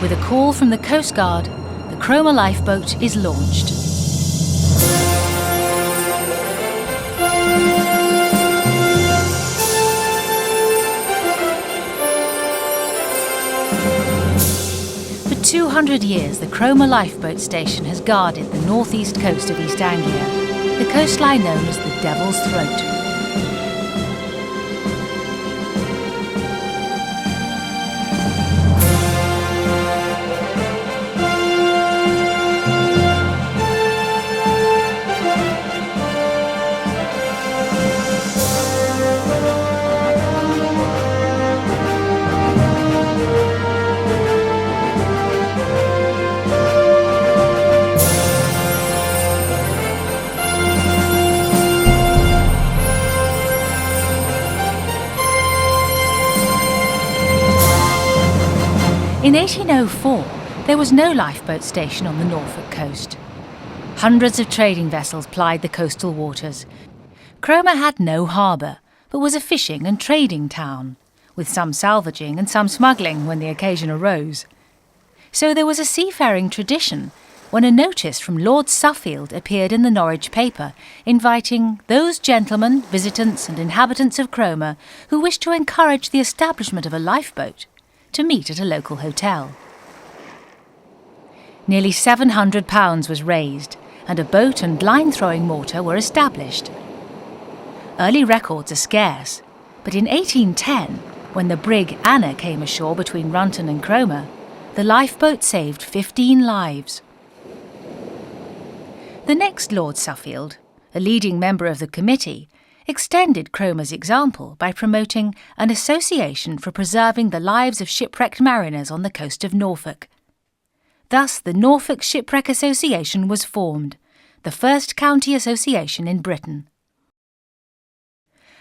With a call from the Coast Guard, the Cromer Lifeboat is launched. For 200 years, the Cromer Lifeboat Station has guarded the northeast coast of East Anglia, the coastline known as the Devil's Throat. In 1804, there was no lifeboat station on the Norfolk coast. Hundreds of trading vessels plied the coastal waters. Cromer had no harbour, but was a fishing and trading town, with some salvaging and some smuggling when the occasion arose. So there was a seafaring tradition when a notice from Lord Suffield appeared in the Norwich paper inviting those gentlemen, visitants and inhabitants of Cromer who wished to encourage the establishment of a lifeboat to meet at a local hotel. Nearly £700 was raised, and a boat and line-throwing mortar were established. Early records are scarce, but in 1810, when the brig Anna came ashore between Runton and Cromer, the lifeboat saved 15 lives. The next Lord Suffield, a leading member of the committee, extended Cromer's example by promoting an association for preserving the lives of shipwrecked mariners on the coast of Norfolk. Thus, the Norfolk Shipwreck Association was formed, the first county association in Britain.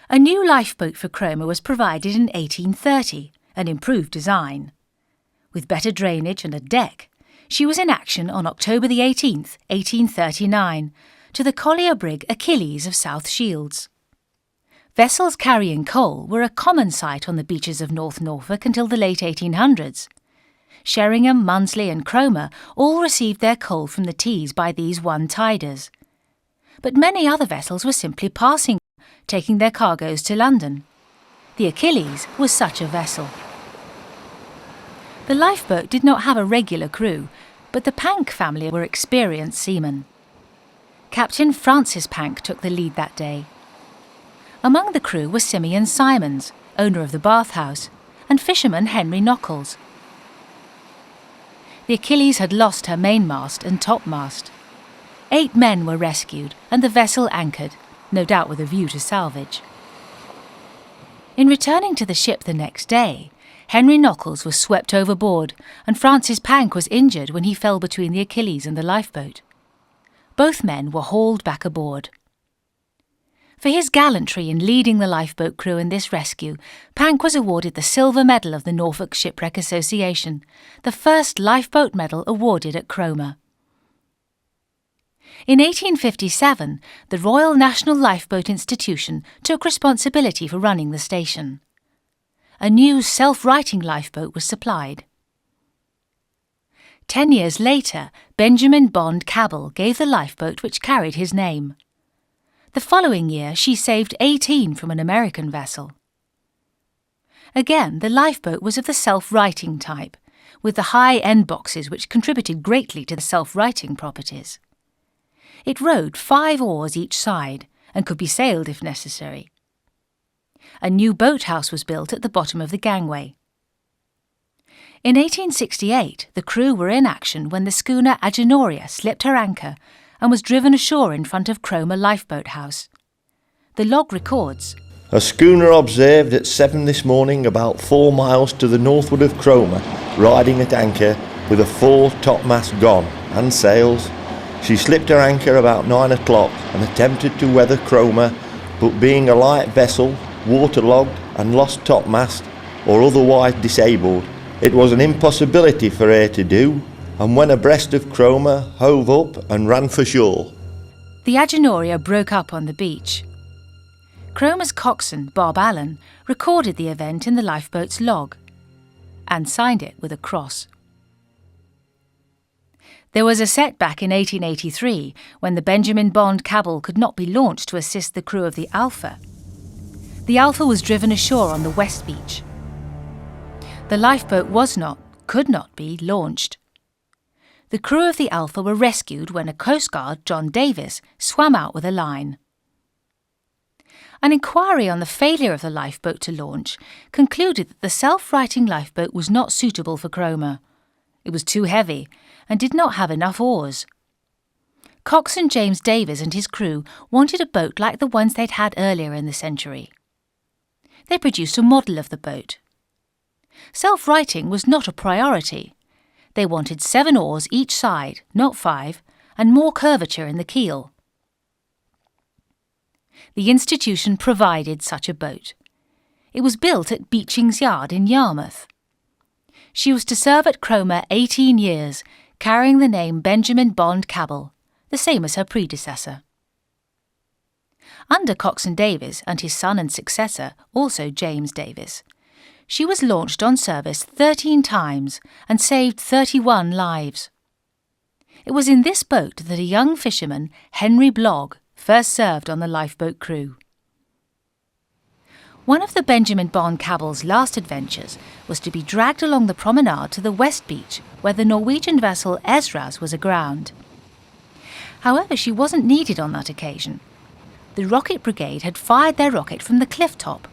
A new lifeboat for Cromer was provided in 1830, an improved design. With better drainage and a deck, she was in action on October the 18th, 1839, to the collier brig Achilles of South Shields. Vessels carrying coal were a common sight on the beaches of North Norfolk until the late 1800s. Sheringham, Munsley and Cromer all received their coal from the Tees by these one-tiders. But many other vessels were simply passing, taking their cargoes to London. The Achilles was such a vessel. The lifeboat did not have a regular crew, but the Pank family were experienced seamen. Captain Francis Pank took the lead that day. Among the crew was Simeon Simons, owner of the bathhouse, and fisherman Henry Nockels. The Achilles had lost her mainmast and topmast. 8 men were rescued and the vessel anchored, no doubt with a view to salvage. In returning to the ship the next day, Henry Nockels was swept overboard and Francis Pank was injured when he fell between the Achilles and the lifeboat. Both men were hauled back aboard. For his gallantry in leading the lifeboat crew in this rescue, Pank was awarded the Silver Medal of the Norfolk Shipwreck Association, the first lifeboat medal awarded at Cromer. In 1857, the Royal National Lifeboat Institution took responsibility for running the station. A new self-righting lifeboat was supplied. 10 years later, Benjamin Bond Cabell gave the lifeboat which carried his name. The following year, she saved 18 from an American vessel. Again, the lifeboat was of the self-righting type, with the high end boxes which contributed greatly to the self-righting properties. It rowed 5 oars each side and could be sailed if necessary. A new boathouse was built at the bottom of the gangway. In 1868, the crew were in action when the schooner Agenoria slipped her anchor and was driven ashore in front of Cromer Lifeboat House. The log records, "A schooner observed at 7 this morning about 4 miles to the northward of Cromer, riding at anchor with a fore topmast gone and sails. She slipped her anchor about 9 o'clock and attempted to weather Cromer, but being a light vessel, waterlogged and lost topmast or otherwise disabled, it was an impossibility for her to do, and when abreast of Cromer, hove up and ran for shore." The Agenoria broke up on the beach. Cromer's coxswain, Bob Allen, recorded the event in the lifeboat's log and signed it with a cross. There was a setback in 1883 when the Benjamin Bond Cabell could not be launched to assist the crew of the Alpha. The Alpha was driven ashore on the West Beach. The lifeboat could not be launched. The crew of the Alpha were rescued when a Coast Guard, John Davis, swam out with a line. An inquiry on the failure of the lifeboat to launch concluded that the self-righting lifeboat was not suitable for Cromer. It was too heavy and did not have enough oars. Coxswain James Davis and his crew wanted a boat like the ones they'd had earlier in the century. They produced a model of the boat. Self-righting was not a priority. They wanted 7 oars each side, not 5, and more curvature in the keel. The institution provided such a boat. It was built at Beeching's Yard in Yarmouth. She was to serve at Cromer 18 years, carrying the name Benjamin Bond Cabell, the same as her predecessor. Under Coxswain Davis and his son and successor, also James Davis, she was launched on service 13 times and saved 31 lives. It was in this boat that a young fisherman, Henry Blogg, first served on the lifeboat crew. One of the Benjamin Bond Cabell's last adventures was to be dragged along the promenade to the West Beach, where the Norwegian vessel Esras was aground. However, she wasn't needed on that occasion. The rocket brigade had fired their rocket from the cliff top.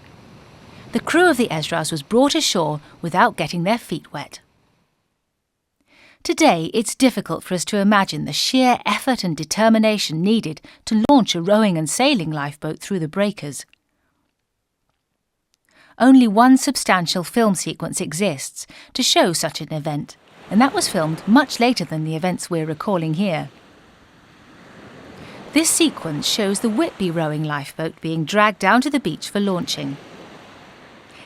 The crew of the Esras was brought ashore without getting their feet wet. Today, it's difficult for us to imagine the sheer effort and determination needed to launch a rowing and sailing lifeboat through the breakers. Only one substantial film sequence exists to show such an event, and that was filmed much later than the events we're recalling here. This sequence shows the Whitby rowing lifeboat being dragged down to the beach for launching.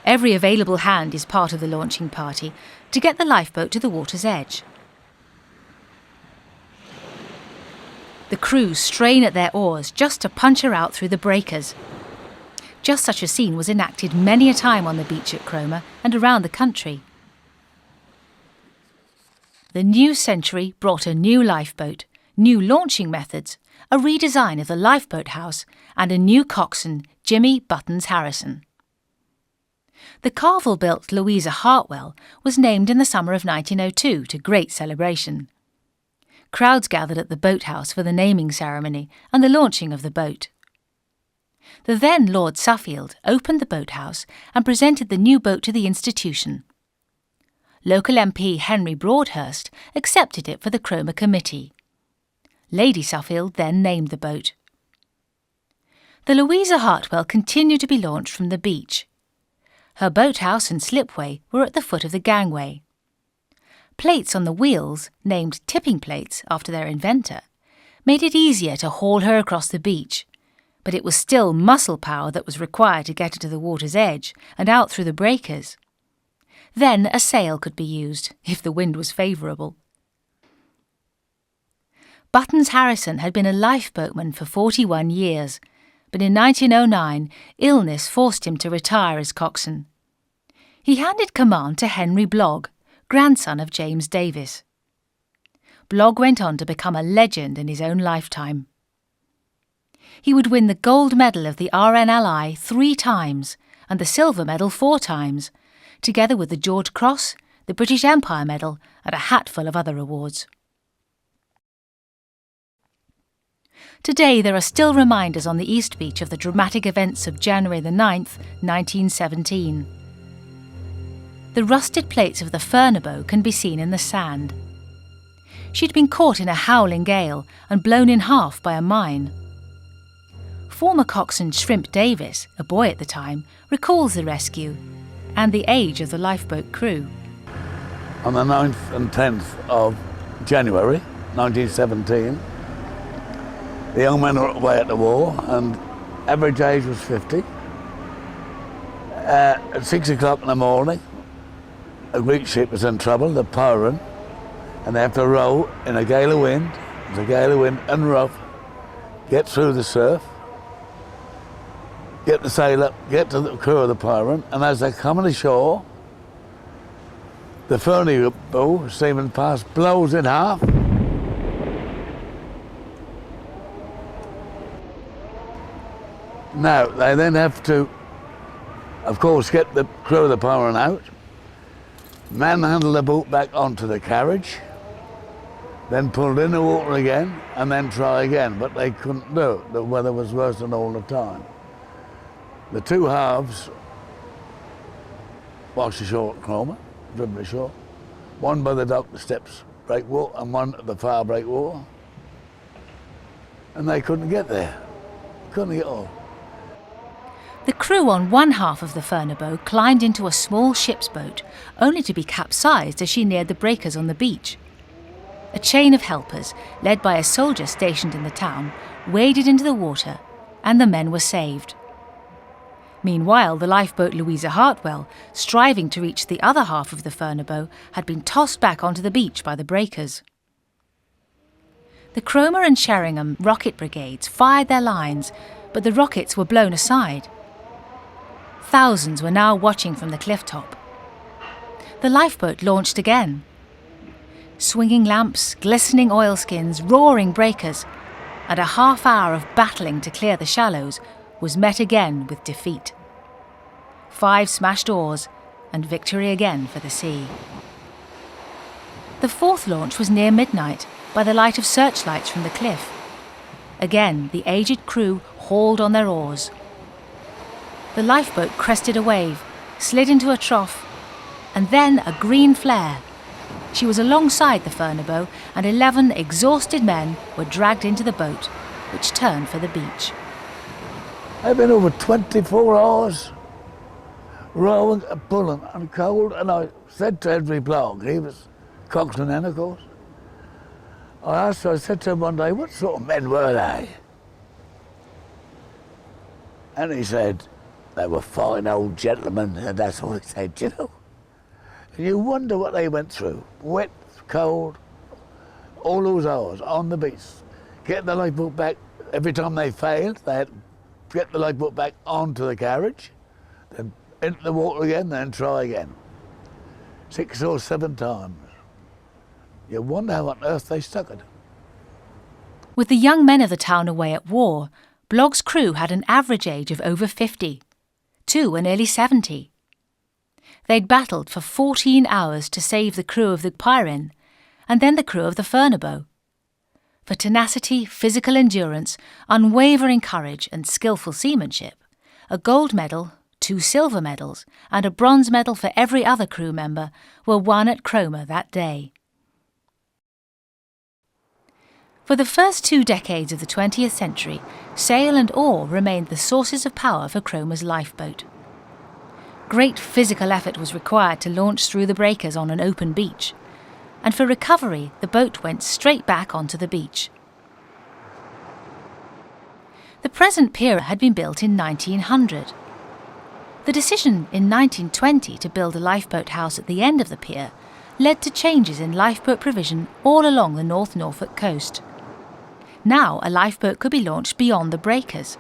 Every available hand is part of the launching party to get the lifeboat to the water's edge. The crew strain at their oars just to punch her out through the breakers. Just such a scene was enacted many a time on the beach at Cromer and around the country. The new century brought a new lifeboat, new launching methods, a redesign of the lifeboat house, and a new coxswain, Jimmy Buttons Harrison. The Carvel-built Louisa Hartwell was named in the summer of 1902 to great celebration. Crowds gathered at the boathouse for the naming ceremony and the launching of the boat. The then Lord Suffield opened the boathouse and presented the new boat to the institution. Local MP Henry Broadhurst accepted it for the Cromer Committee. Lady Suffield then named the boat. The Louisa Hartwell continued to be launched from the beach. Her boathouse and slipway were at the foot of the gangway. Plates on the wheels, named tipping plates after their inventor, made it easier to haul her across the beach, but it was still muscle power that was required to get her to the water's edge and out through the breakers. Then a sail could be used, if the wind was favourable. Buttons Harrison had been a lifeboatman for 41 years, but in 1909 illness forced him to retire as coxswain. He handed command to Henry Blogg, grandson of James Davis. Blogg went on to become a legend in his own lifetime. He would win the gold medal of the RNLI 3 times and the silver medal 4 times, together with the George Cross, the British Empire Medal and a hatful of other awards. Today there are still reminders on the East Beach of the dramatic events of January the 9th, 1917. The rusted plates of the Furnibow can be seen in the sand. She'd been caught in a howling gale and blown in half by a mine. Former coxswain Shrimp Davis, a boy at the time, recalls the rescue and the age of the lifeboat crew. On the 9th and 10th of January 1917, the young men were away at the war and average age was 50. At 6 o'clock in the morning, a Greek ship was in trouble, the Pyron, and they have to row in a gale of wind, there's a gale of wind and rough, get through the surf, get the sail up, get to the crew of the Pyron, and as they're coming ashore, the Furnibow, steaming past, blows in half, Now, they then have to, of course, get the crew of the Pyron out, manhandle the boat back onto the carriage, then pulled in the water again, and then try again, but they couldn't do it. The weather was worse than all the time. The two halves washed ashore at Cromer, driven ashore. One by the dock, the steps breakwater, and one at the far breakwater. And they couldn't get there. Couldn't get off. The crew on one half of the Furnabow climbed into a small ship's boat, only to be capsized as she neared the breakers on the beach. A chain of helpers, led by a soldier stationed in the town, waded into the water, and the men were saved. Meanwhile, the lifeboat Louisa Hartwell, striving to reach the other half of the Furnabow, had been tossed back onto the beach by the breakers. The Cromer and Sheringham rocket brigades fired their lines, but the rockets were blown aside. Thousands were now watching from the cliff top. The lifeboat launched again. Swinging lamps, glistening oilskins, roaring breakers, and a half hour of battling to clear the shallows was met again with defeat. 5 smashed oars, and victory again for the sea. The fourth launch was near midnight, by the light of searchlights from the cliff. Again, the aged crew hauled on their oars. The lifeboat crested a wave, slid into a trough, and then a green flare. She was alongside the Furnabow, and 11 exhausted men were dragged into the boat, which turned for the beach. I've been over 24 hours rowing and pulling and cold, and I said to every bloke, he was coxswain then, of course, I said to him one day, what sort of men were they? And he said, they were fine old gentlemen, and that's all he said, you know. And you wonder what they went through, wet, cold, all those hours on the beach, getting the lifeboat back. Every time they failed, they had to get the lifeboat back onto the carriage, then into the water again, then try again. 6 or 7 times. You wonder how on earth they stuck it. With the young men of the town away at war, Blogg's crew had an average age of over 50. 2 were nearly 70. They'd battled for 14 hours to save the crew of the Pyron, and then the crew of the Furnabow. For tenacity, physical endurance, unwavering courage and skillful seamanship, a gold medal, 2 silver medals, and a bronze medal for every other crew member were won at Cromer that day. For the first 2 decades of the 20th century, sail and oar remained the sources of power for Cromer's lifeboat. Great physical effort was required to launch through the breakers on an open beach, and for recovery the boat went straight back onto the beach. The present pier had been built in 1900. The decision in 1920 to build a lifeboat house at the end of the pier led to changes in lifeboat provision all along the North Norfolk coast. Now a lifeboat could be launched beyond the breakers.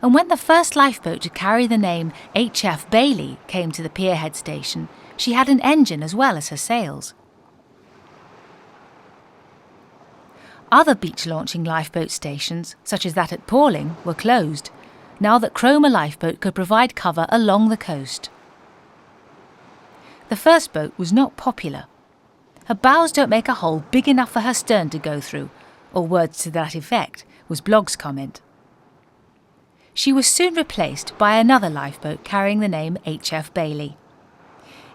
And when the first lifeboat to carry the name H.F. Bailey came to the pierhead station, she had an engine as well as her sails. Other beach-launching lifeboat stations, such as that at Palling, were closed, now that Cromer Lifeboat could provide cover along the coast. The first boat was not popular. Her bows don't make a hole big enough for her stern to go through, or words to that effect, was Blogg's comment. She was soon replaced by another lifeboat carrying the name H.F. Bailey.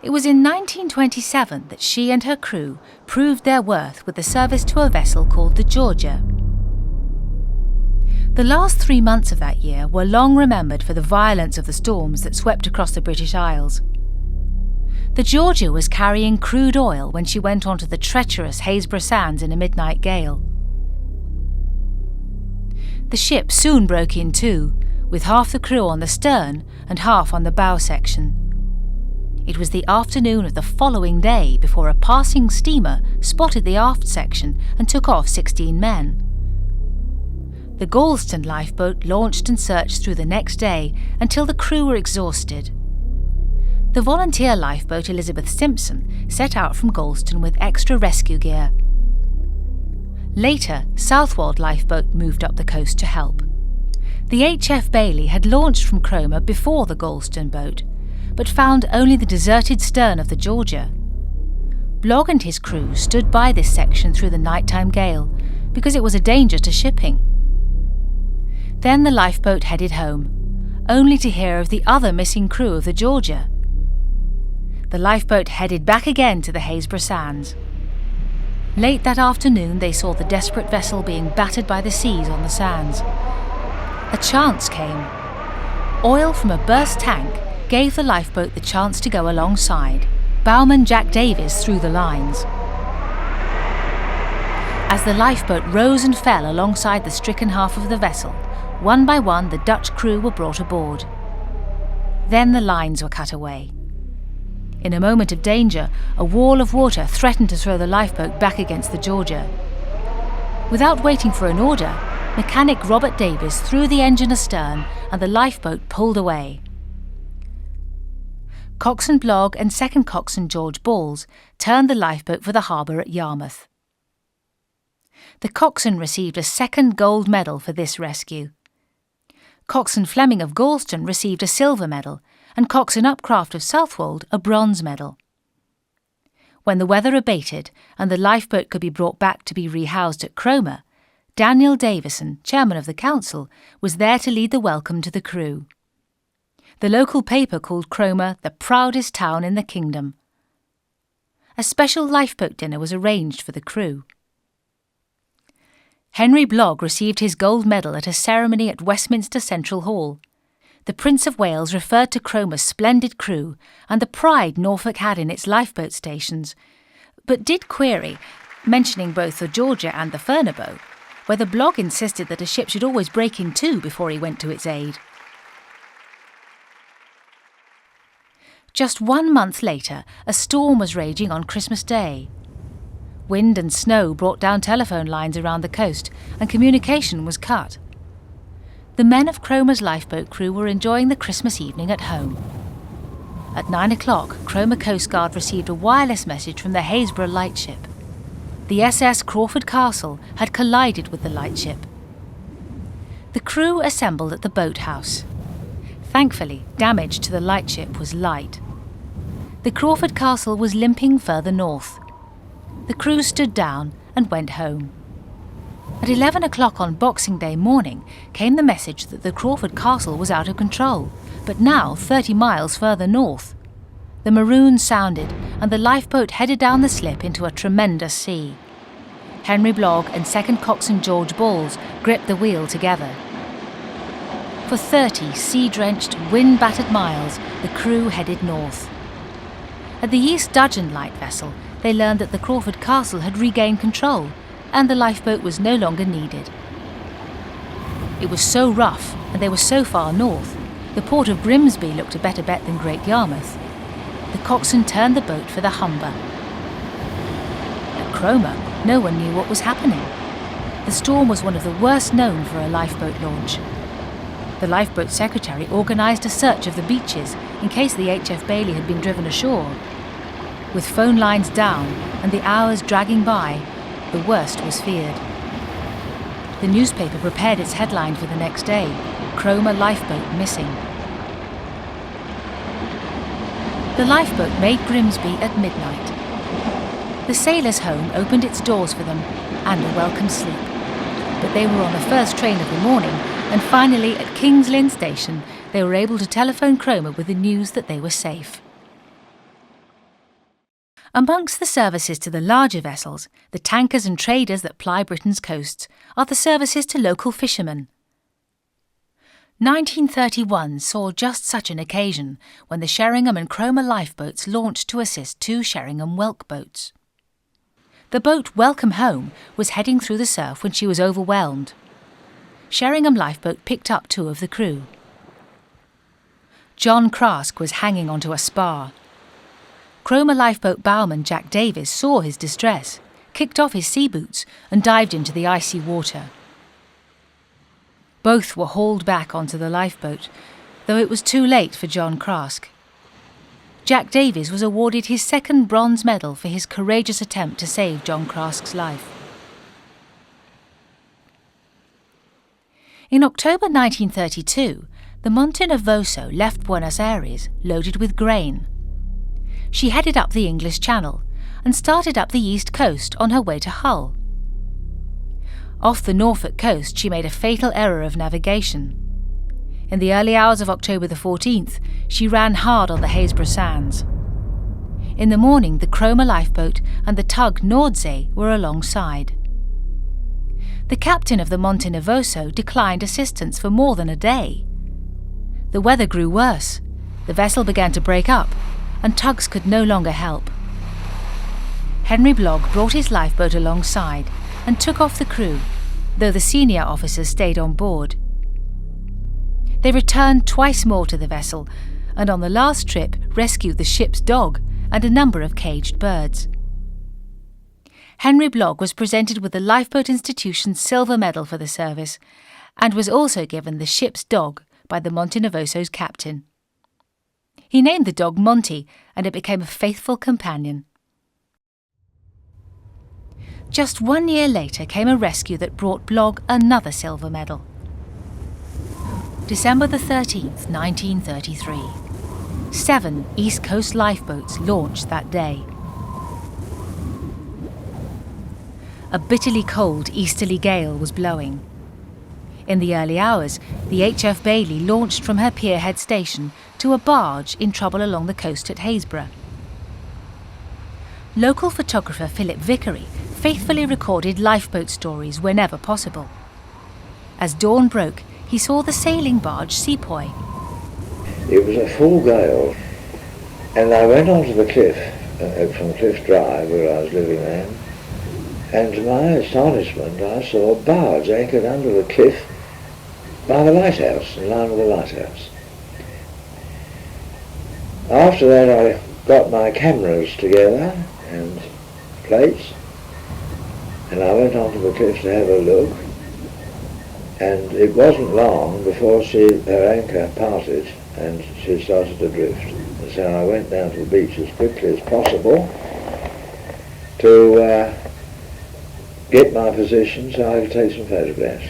It was in 1927 that she and her crew proved their worth with the service to a vessel called the Georgia. The last 3 months of that year were long remembered for the violence of the storms that swept across the British Isles. The Georgia was carrying crude oil when she went onto the treacherous Haysborough Sands in a midnight gale. The ship soon broke in two, with half the crew on the stern and half on the bow section. It was the afternoon of the following day before a passing steamer spotted the aft section and took off 16 men. The Galston lifeboat launched and searched through the next day until the crew were exhausted. The volunteer lifeboat Elizabeth Simpson set out from Galston with extra rescue gear. Later, Southwold lifeboat moved up the coast to help. The H.F. Bailey had launched from Cromer before the Galston boat, but found only the deserted stern of the Georgia. Blogg and his crew stood by this section through the nighttime gale because it was a danger to shipping. Then the lifeboat headed home, only to hear of the other missing crew of the Georgia. The lifeboat headed back again to the Haysborough Sands. Late that afternoon they saw the desperate vessel being battered by the seas on the sands. A chance came. Oil from a burst tank gave the lifeboat the chance to go alongside. Bowman Jack Davies threw the lines. As the lifeboat rose and fell alongside the stricken half of the vessel, one by one the Dutch crew were brought aboard. Then the lines were cut away. In a moment of danger, a wall of water threatened to throw the lifeboat back against the Georgia. Without waiting for an order, mechanic Robert Davies threw the engine astern and the lifeboat pulled away. Coxswain Blogg and second coxswain George Balls turned the lifeboat for the harbour at Yarmouth. The coxswain received a second gold medal for this rescue. Coxswain Fleming of Galston received a silver medal, and Coxswain Upcraft of Southwold a bronze medal. When the weather abated and the lifeboat could be brought back to be rehoused at Cromer, Daniel Davison, chairman of the council, was there to lead the welcome to the crew. The local paper called Cromer the proudest town in the kingdom. A special lifeboat dinner was arranged for the crew. Henry Blogg received his gold medal at a ceremony at Westminster Central Hall. The Prince of Wales referred to Cromer's splendid crew and the pride Norfolk had in its lifeboat stations, but did query, mentioning both the Georgia and the Furnibow, whether Blogg insisted that a ship should always break in two before he went to its aid. Just 1 month later, a storm was raging on Christmas Day. Wind and snow brought down telephone lines around the coast, and communication was cut. The men of Cromer's lifeboat crew were enjoying the Christmas evening at home. At 9 o'clock, Cromer Coastguard received a wireless message from the Haysborough lightship. The SS Crawford Castle had collided with the lightship. The crew assembled at the boathouse. Thankfully, damage to the lightship was light. The Crawford Castle was limping further north. The crew stood down and went home. At 11 o'clock on Boxing Day morning came the message that the Crawford Castle was out of control, but now 30 miles further north. The maroon sounded and the lifeboat headed down the slip into a tremendous sea. Henry Blogg and second coxswain George Balls gripped the wheel together. For 30 sea-drenched, wind-battered miles, the crew headed north. At the East Dudgeon light vessel, they learned that the Crawford Castle had regained control and the lifeboat was no longer needed. It was so rough and they were so far north, the port of Grimsby looked a better bet than Great Yarmouth. The coxswain turned the boat for the Humber. At Cromer, no one knew what was happening. The storm was one of the worst known for a lifeboat launch. The lifeboat secretary organised a search of the beaches in case the H.F. Bailey had been driven ashore. With phone lines down and the hours dragging by, the worst was feared. The newspaper prepared its headline for the next day, Cromer Lifeboat Missing. The lifeboat made Grimsby at midnight. The sailors' home opened its doors for them and a welcome sleep. But they were on the first train of the morning, and finally at King's Lynn Station they were able to telephone Cromer with the news that they were safe. Amongst the services to the larger vessels, the tankers and traders that ply Britain's coasts, are the services to local fishermen. 1931 saw just such an occasion when the Sheringham and Cromer lifeboats launched to assist 2 Sheringham Welk boats. The boat Welcome Home was heading through the surf when she was overwhelmed. Sheringham lifeboat picked up 2 of the crew. John Crask was hanging onto a spar. Cromer lifeboat bowman Jack Davies saw his distress, kicked off his sea boots and dived into the icy water. Both were hauled back onto the lifeboat, though it was too late for John Crask. Jack Davies was awarded his second bronze medal for his courageous attempt to save John Crask's life. In October 1932, the Monte Nervoso left Buenos Aires loaded with grain. She headed up the English Channel and started up the east coast on her way to Hull. Off the Norfolk coast, she made a fatal error of navigation. In the early hours of October the 14th, she ran hard on the Haysborough Sands. In the morning, the Cromer Lifeboat and the tug Nordsee were alongside. The captain of the Monte Nervoso declined assistance for more than a day. The weather grew worse, the vessel began to break up, and tugs could no longer help. Henry Blogg brought his lifeboat alongside and took off the crew, though the senior officers stayed on board. They returned twice more to the vessel, and on the last trip rescued the ship's dog and a number of caged birds. Henry Blogg was presented with the Lifeboat Institution's Silver Medal for the service, and was also given the ship's dog by the Monte Nervoso's captain. He named the dog Monty, and it became a faithful companion. Just 1 year later came a rescue that brought Blogg another silver medal. December the 13th, 1933. 7 East Coast lifeboats launched that day. A bitterly cold easterly gale was blowing. In the early hours, the H.F. Bailey launched from her pierhead station to a barge in trouble along the coast at Haysborough. Local photographer Philip Vickery faithfully recorded lifeboat stories whenever possible. As dawn broke, he saw the sailing barge Sepoy. It was a full gale, and I went onto the cliff, from Cliff Drive, where I was living then, and to my astonishment I saw a barge anchored under the cliff by the lighthouse, in line with the lighthouse. After that I got my cameras together and plates, and I went onto the cliff to have a look, and it wasn't long before her anchor parted and she started to drift. And so I went down to the beach as quickly as possible to get my position so I could take some photographs.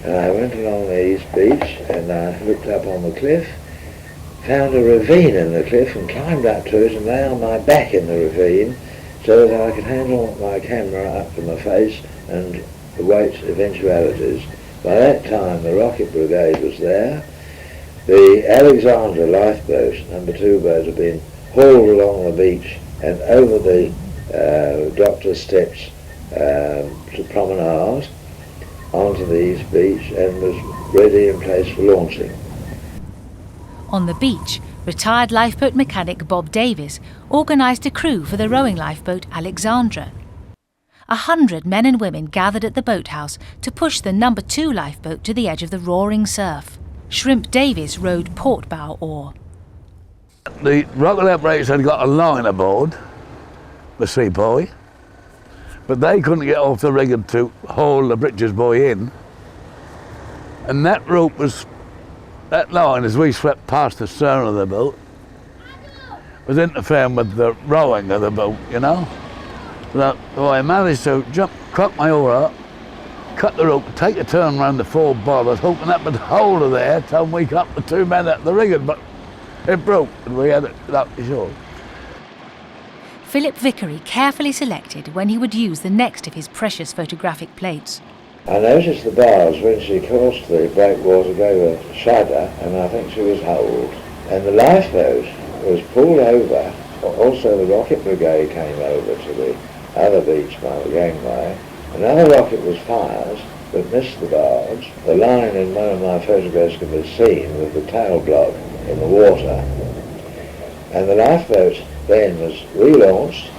And I went along the east beach and I looked up on the cliff, found a ravine in the cliff and climbed up to it and lay on my back in the ravine so that I could handle my camera up to my face and await eventualities. By that time the rocket brigade was there. The Alexandra lifeboat, number 2 boat, had been hauled along the beach and over the doctor's steps to promenade onto the east beach and was ready in place for launching. On the beach, retired lifeboat mechanic Bob Davis organised a crew for the rowing lifeboat Alexandra. 100 men and women gathered at the boathouse to push the number 2 lifeboat to the edge of the roaring surf. Shrimp Davis rowed port bow oar. The rocket operators had got a line aboard, the Sepoy, but they couldn't get off the rigging to haul the breeches buoy in. And that rope was, that line, as we swept past the stern of the boat, was interfering with the rowing of the boat, you know. So I managed to cock my oar up, cut the rope, take a turn round the 4 bollers, hoping that would hold her there till we got the 2 men at the rigging, but it broke and we had it up to shore. Philip Vickery carefully selected when he would use the next of his precious photographic plates. I noticed the bars when she crossed the breakwater gave a shudder, and I think she was holed. And the lifeboat was pulled over. Also the rocket brigade came over to the other beach by the gangway. Another rocket was fired but missed the barge. The line in one of my photographs can be seen with the tail block in the water. And the lifeboat then was relaunched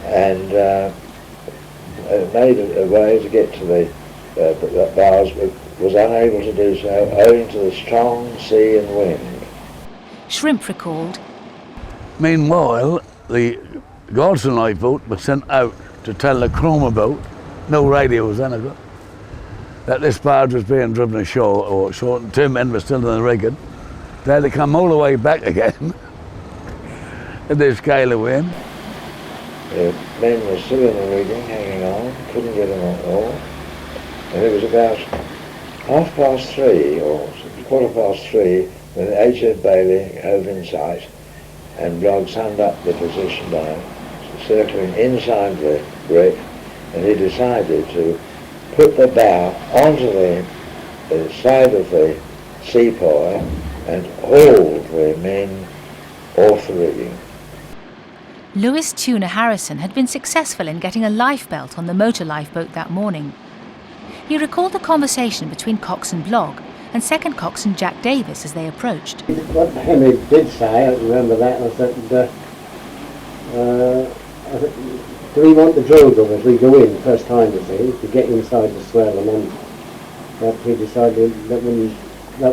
and made a way to get to the barge, but was unable to do so owing to the strong sea and wind. Shrimp recalled, Meanwhile, the Godson lifeboat was sent out to tell the Cromer boat, no radio was then, that this barge was being driven ashore, or short, and 2 men were still in the rigging. They had to come all the way back again in this gale of wind. The men were still in the rigging, hanging on, couldn't get them on all. And it was about 3:30 or 3:15 when the HF Bailey hove in sight, and Blogg summed up the position by circling inside the wreck, and he decided to put the bow onto the side of the seapoy and haul the men off the rigging. Lewis Tuna Harrison had been successful in getting a lifebelt on the motor lifeboat that morning. He recalled the conversation between coxswain Blogg and second coxswain Jack Davis as they approached. What Henry did say, I remember that, was that do we want the drill dog as we go in first time, you see, to get inside the swell, and then he decided that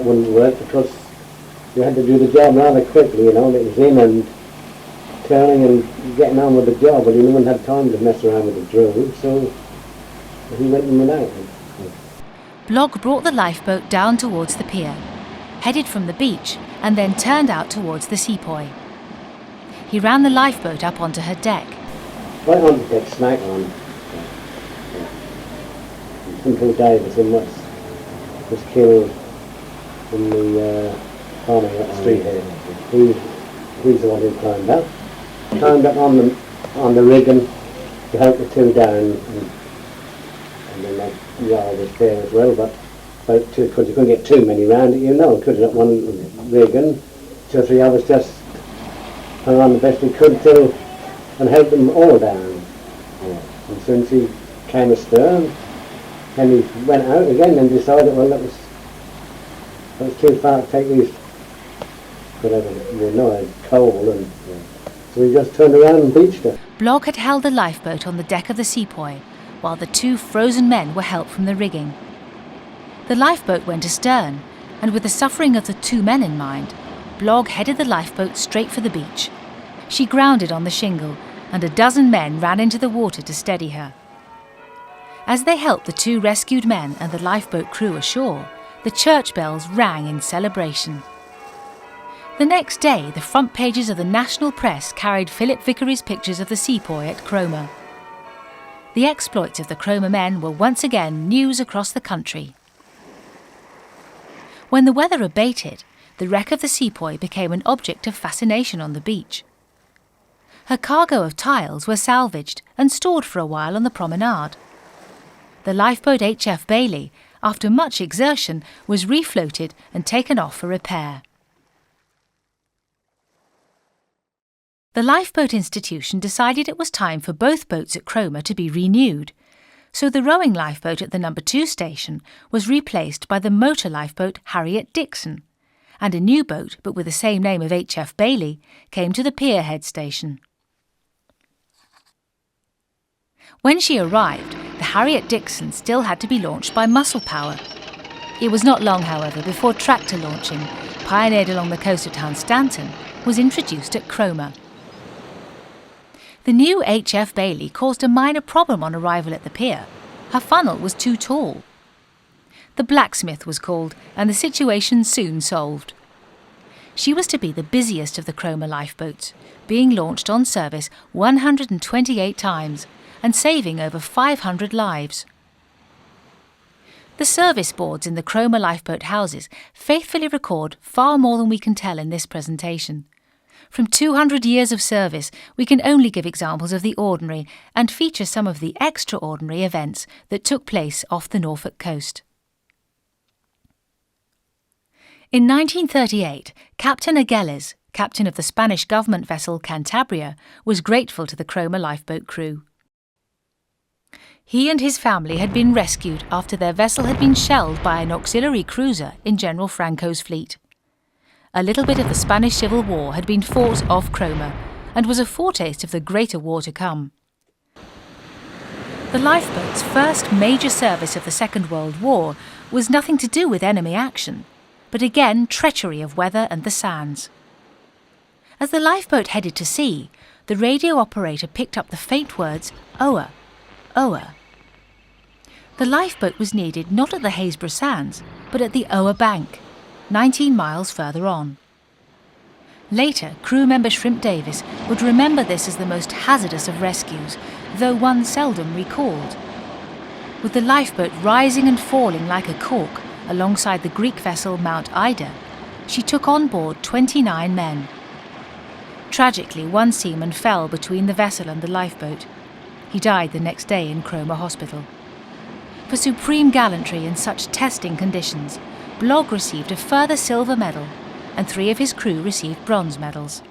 wouldn't work because you had to do the job rather quickly, you know, and it was in and turning and getting on with the job, but he wouldn't have time to mess around with the drill, so he went in without it. Blogg brought the lifeboat down towards the pier, headed from the beach, and then turned out towards the seapoy. He ran the lifeboat up onto her deck. Right on the deck, smack on. Until Davison was killed in the bombing at Street here. He's the one who climbed up. Climbed up on the rigging to help the two down, and then that yard was there as well, but because you couldn't get too many round it, you know, could have one rigging, 2 or 3 others just hung on the best we could till and helped them all down. And soon as he came astern, Henry went out again and decided, well, that was too far to take these, whatever, you know, coal, and so he just turned around and beached her. Blogg had held the lifeboat on the deck of the seapoy, while the 2 frozen men were helped from the rigging. The lifeboat went astern, and with the suffering of the 2 men in mind, Blogg headed the lifeboat straight for the beach. She grounded on the shingle, and a dozen men ran into the water to steady her. As they helped the 2 rescued men and the lifeboat crew ashore, the church bells rang in celebration. The next day, the front pages of the national press carried Philip Vickery's pictures of the seapoy at Cromer. The exploits of the Cromer men were once again news across the country. When the weather abated, the wreck of the seapoy became an object of fascination on the beach. Her cargo of tiles were salvaged and stored for a while on the promenade. The lifeboat HF Bailey, after much exertion, was refloated and taken off for repair. The Lifeboat Institution decided it was time for both boats at Cromer to be renewed, so the rowing lifeboat at the No. 2 station was replaced by the motor lifeboat Harriet Dixon, and a new boat, but with the same name of HF Bailey, came to the Pierhead station. When she arrived, the Harriet Dixon still had to be launched by muscle power. It was not long, however, before tractor launching, pioneered along the coast of town Stanton, was introduced at Cromer. The new HF Bailey caused a minor problem on arrival at the pier. Her funnel was too tall. The blacksmith was called, and the situation soon solved. She was to be the busiest of the Cromer lifeboats, being launched on service 128 times and saving over 500 lives. The service boards in the Cromer lifeboat houses faithfully record far more than we can tell in this presentation. From 200 years of service, we can only give examples of the ordinary and feature some of the extraordinary events that took place off the Norfolk coast. In 1938, Captain Aguiles, captain of the Spanish government vessel Cantabria, was grateful to the Cromer lifeboat crew. He and his family had been rescued after their vessel had been shelled by an auxiliary cruiser in General Franco's fleet. A little bit of the Spanish Civil War had been fought off Cromer and was a foretaste of the greater war to come. The lifeboat's first major service of the Second World War was nothing to do with enemy action, but again treachery of weather and the sands. As the lifeboat headed to sea, the radio operator picked up the faint words, "Oa, Oa." The lifeboat was needed not at the Haysborough Sands, but at the Oa Bank, 19 miles further on. Later, crew member Shrimp Davis would remember this as the most hazardous of rescues, though one seldom recalled. With the lifeboat rising and falling like a cork, alongside the Greek vessel Mount Ida, she took on board 29 men. Tragically, one seaman fell between the vessel and the lifeboat. He died the next day in Cromer Hospital. For supreme gallantry in such testing conditions, Blogg received a further silver medal, and 3 of his crew received bronze medals.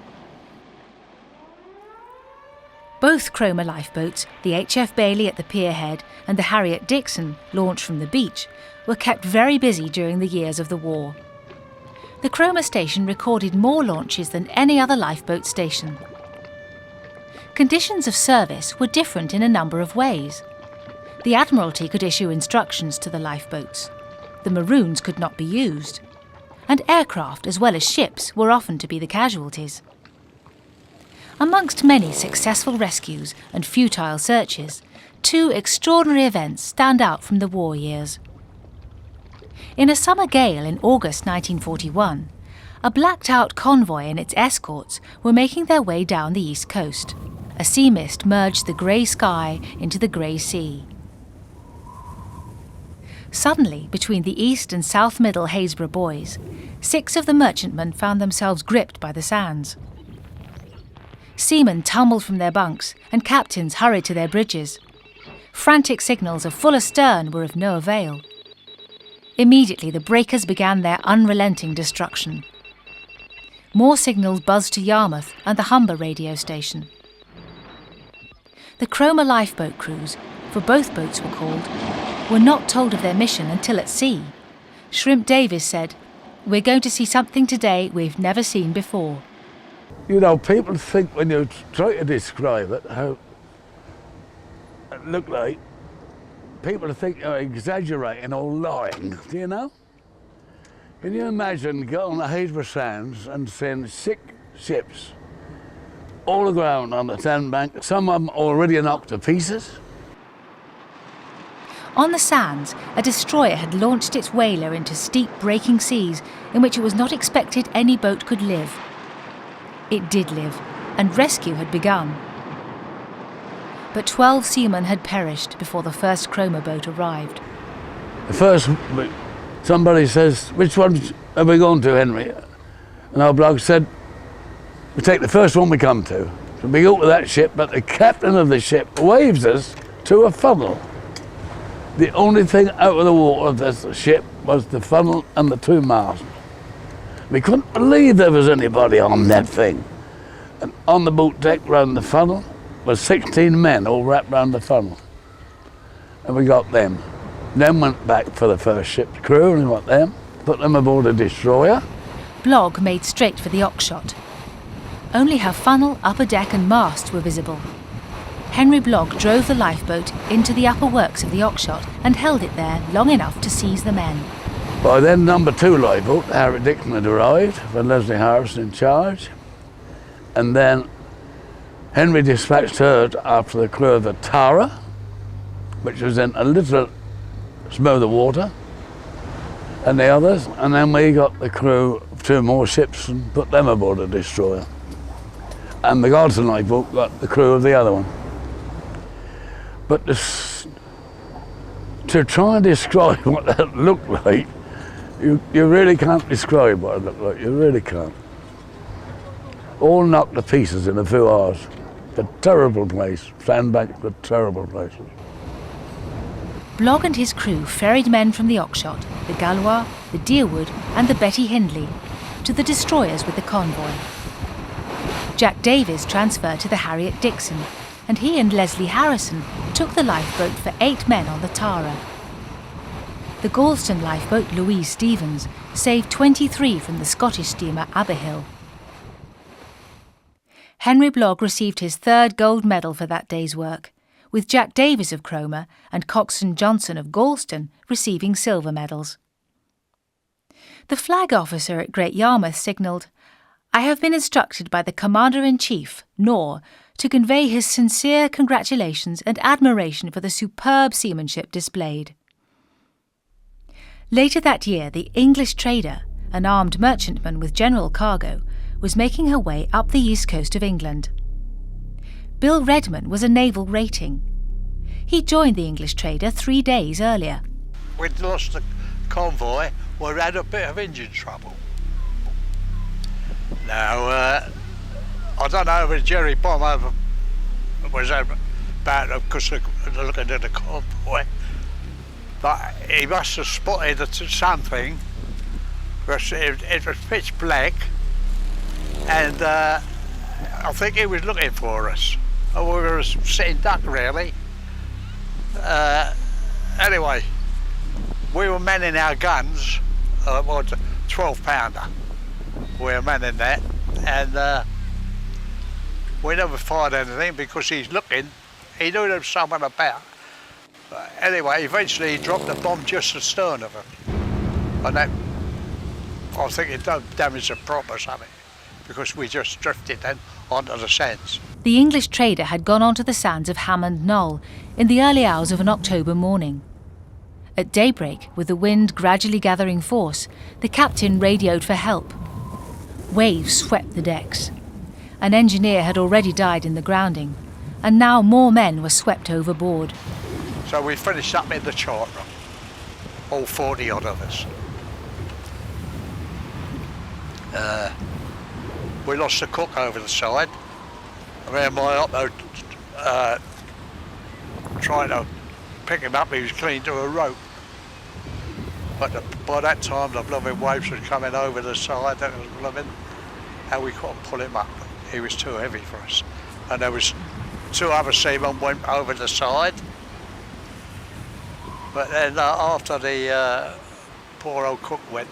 Both Cromer lifeboats, the H.F. Bailey at the pierhead and the Harriet Dixon, launched from the beach, were kept very busy during the years of the war. The Cromer station recorded more launches than any other lifeboat station. Conditions of service were different in a number of ways. The Admiralty could issue instructions to the lifeboats. The Maroons could not be used. And aircraft as well as ships were often to be the casualties. Amongst many successful rescues and futile searches, 2 extraordinary events stand out from the war years. In a summer gale in August 1941, a blacked-out convoy and its escorts were making their way down the east coast. A sea mist merged the grey sky into the grey sea. Suddenly, between the East and South Middle Haysborough buoys, 6 of the merchantmen found themselves gripped by the sands. Seamen tumbled from their bunks and captains hurried to their bridges. Frantic signals of full astern were of no avail. Immediately the breakers began their unrelenting destruction. More signals buzzed to Yarmouth and the Humber radio station. The Cromer lifeboat crews, for both boats were called, were not told of their mission until at sea. Shrimp Davies said, "We're going to see something today we've never seen before." You know, people think when you try to describe it, how it looked like, people think you're exaggerating or lying, do you know? Can you imagine going on the Haysborough Sands and seeing 6 ships all aground on the sandbank, some of them already knocked to pieces? On the sands, a destroyer had launched its whaler into steep breaking seas in which it was not expected any boat could live. It did live, and rescue had begun. But 12 seamen had perished before the first Cromer boat arrived. The first, somebody says, "Which one are we going to, Henry?" And our bloke said, "We take the first one we come to." So we go to that ship, but the captain of the ship waves us to a funnel. The only thing out of the water of this ship was the funnel and the 2 masts. We couldn't believe there was anybody on that thing. And on the boat deck round the funnel was 16 men all wrapped round the funnel. And we got them. Then went back for the first ship's crew and got them, put them aboard a destroyer. Blogg made straight for the Oxshott. Only her funnel, upper deck and masts were visible. Henry Blogg drove the lifeboat into the upper works of the Oxshott and held it there long enough to seize the men. By then, number 2 lifeboat, Harriet Dixon, had arrived with Leslie Harrison in charge. And then Henry dispatched her after the crew of the Tara, which was in a little smoother water, and the others. And then we got the crew of 2 more ships and put them aboard a destroyer. And the Godson lifeboat got the crew of the other one. But to try and describe what that looked like, you really can't describe what it looked like, you really can't. All knocked to pieces in a few hours. A terrible place, sandbanks were terrible places. Blogg and his crew ferried men from the Oxshott, the Galois, the Deerwood and the Betty Hindley to the destroyers with the convoy. Jack Davies transferred to the Harriet Dixon, and he and Leslie Harrison took the lifeboat for 8 men on the Tara. The Galston lifeboat Louise Stevens saved 23 from the Scottish steamer Aberhill. Henry Blogg received his 3rd gold medal for that day's work, with Jack Davies of Cromer and Coxswain Johnson of Galston receiving silver medals. The flag officer at Great Yarmouth signalled, "I have been instructed by the Commander-in-Chief, Knorr, to convey his sincere congratulations and admiration for the superb seamanship displayed." Later that year, the English trader, an armed merchantman with general cargo, was making her way up the east coast of England. Bill Redman was a naval rating. He joined the English trader 3 days earlier. We'd lost convoy were had a bit of engine trouble. Now, I don't know if Jerry Bomber was about because looking at the convoy, but he must have spotted something, because it was pitch black, and I think he was looking for us. We were sitting duck really. Anyway, we were manning our guns, 12-pounder. We were manning that, and we never fired anything because he's looking. He knew there was someone about. But anyway, eventually he dropped a bomb just astern of him, and that, I think it damaged the prop or something, because we just drifted then onto the sands. The English trader had gone onto the sands of Hammond Knoll in the early hours of an October morning. At daybreak, with the wind gradually gathering force, the captain radioed for help. Waves swept the decks. An engineer had already died in the grounding, and now more men were swept overboard. So we finished up in the chart room, all 40 odd of us. We lost the cook over the side. I ran my oppo trying to pick him up. He was clinging to a rope. But by that time the blooming waves were coming over the side, that was blooming, and we couldn't pull him up. He was too heavy for us. And there was 2 other seamen went over the side. But then after the poor old cook went,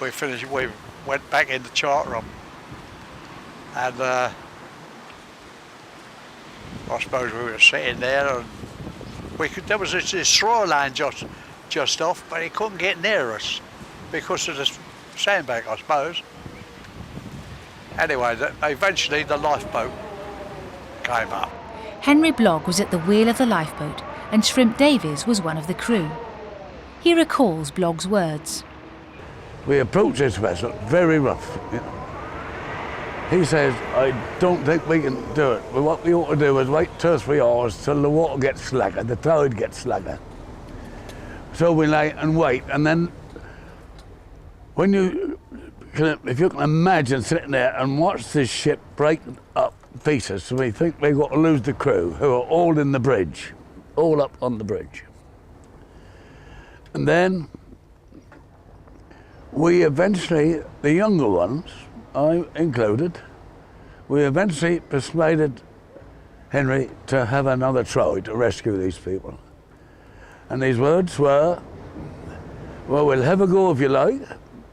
we finished, we went back in the chart room. And I suppose we were sitting there, and there was this straw line just off, but he couldn't get near us because of the sandbag, I suppose. Anyway, eventually the lifeboat came up. Henry Blogg was at the wheel of the lifeboat, and Shrimp Davies was one of the crew. He recalls Blogg's words. We approached this vessel very rough. You know. He says, I don't think we can do it. But what we ought to do is wait 2 or 3 hours till the water gets slacker, the tide gets slacker. So we lay and wait, and then when if you can imagine sitting there and watch this ship break up pieces, so we think we've got to lose the crew, who are all in the bridge, all up on the bridge. And then we eventually, the younger ones, I included, we eventually persuaded Henry to have another try to rescue these people. And his words were, well, we'll have a go if you like,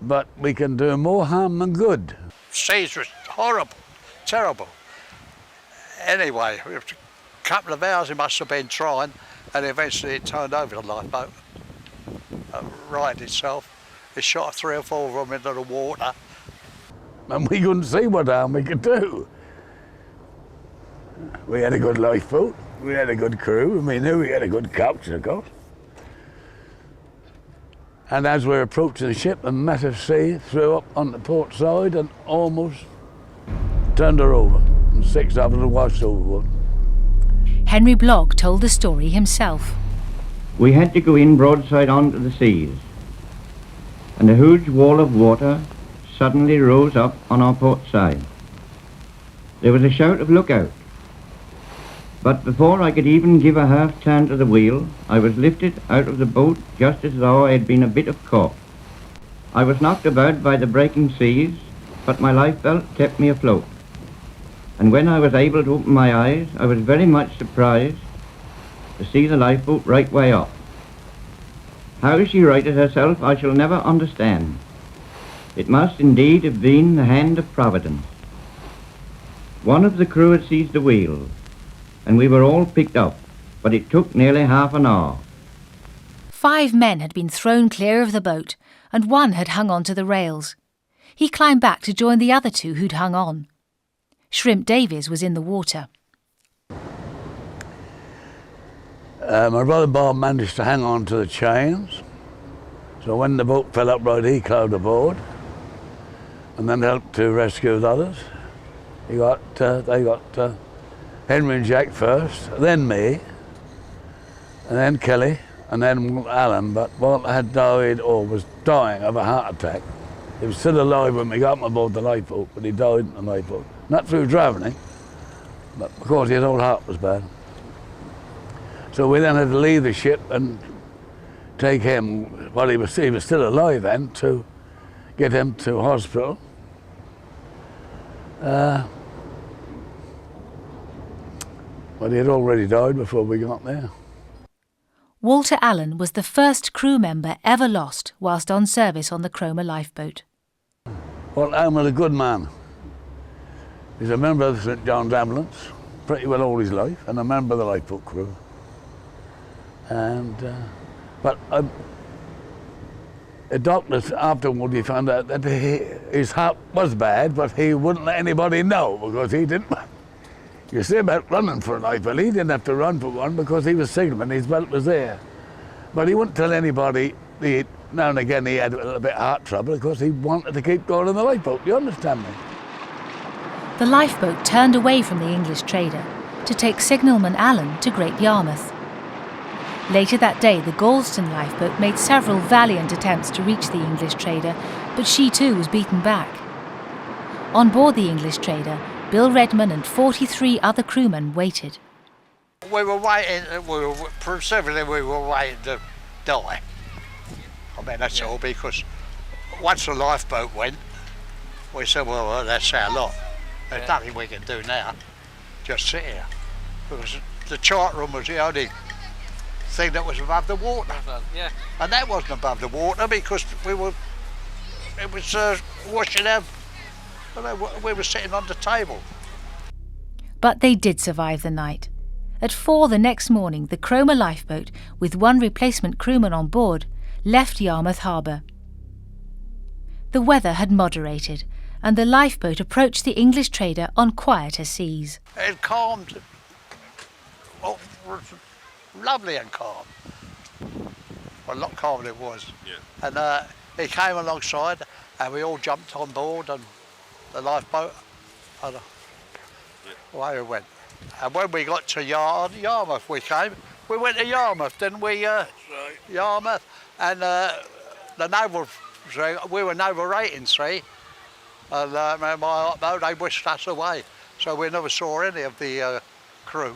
but we can do more harm than good. Seas was horrible, terrible. Anyway, a couple of hours he must have been trying, and eventually it turned over the lifeboat, righted itself. It shot 3 or 4 of them into the water. And we couldn't see what harm we could do. We had a good lifeboat, we had a good crew, and we knew we had a good captain, of course. And as we were approaching the ship, a massive sea threw up on the port side and almost turned her over, and 6 of us were washed overboard. Henry Blogg told the story himself. We had to go in broadside onto the seas, and a huge wall of water suddenly rose up on our port side. There was a shout of lookout, but before I could even give a half turn to the wheel, I was lifted out of the boat just as though I had been a bit of cork. I was knocked about by the breaking seas, but my lifebelt kept me afloat. And when I was able to open my eyes, I was very much surprised to see the lifeboat right way up. How she righted herself I shall never understand. It must indeed have been the hand of Providence. One of the crew had seized the wheel, and we were all picked up, but it took nearly half an hour. 5 men had been thrown clear of the boat, and 1 had hung on to the rails. He climbed back to join the other 2 who'd hung on. Shrimp Davies was in the water. My brother Bob managed to hang on to the chains, so when the boat fell upright he climbed aboard and then helped to rescue the others. They got Henry and Jack first, then me, and then Kelly, and then Walter Allen, but Walter had died or was dying of a heart attack. He was still alive when we got him aboard the lifeboat, but he died in the lifeboat. Not through drowning, but because his old heart was bad. So we then had to leave the ship and take him, well, he was still alive then, to get him to hospital. But he had already died before we got there. Walter Allen was the first crew member ever lost whilst on service on the Cromer Lifeboat. Well, Allen was a good man. He's a member of the St John's Ambulance, pretty well all his life, and a member of the lifeboat crew. And, but the doctors afterward, he found out that his heart was bad, but he wouldn't let anybody know because he didn't. You see about running for a life, well, he didn't have to run for one because he was signalman, his belt was there. But he wouldn't tell anybody. Now and again he had a little bit of heart trouble because he wanted to keep going in the lifeboat, do you understand me? The lifeboat turned away from the English trader to take signalman Allen to Great Yarmouth. Later that day, the Galston lifeboat made several valiant attempts to reach the English trader, but she too was beaten back. On board the English trader, Bill Redman and 43 other crewmen waited. We were waiting, perseveringly we were waiting to die. I mean, that's all, because once the lifeboat went, we said, well, that's our lot. There's nothing we can do now, just sit here. Because the chart room was the only thing that was above the water. Yeah. And that wasn't above the water because it was washing out. We were sitting on the table. But they did survive the night. At 4 the next morning, the Cromer lifeboat, with one replacement crewman on board, left Yarmouth Harbour. The weather had moderated, and the lifeboat approached the English trader on quieter seas. It calmed. Oh, lovely and calm. Well, a lot calmer than it was. Yeah. And he came alongside, and we all jumped on board and the lifeboat, and away we went. And when we got to Yarmouth, we went to Yarmouth, didn't we? That's right. Yarmouth, and the naval, we were naval rating, see, and they whisked us away, so we never saw any of the crew.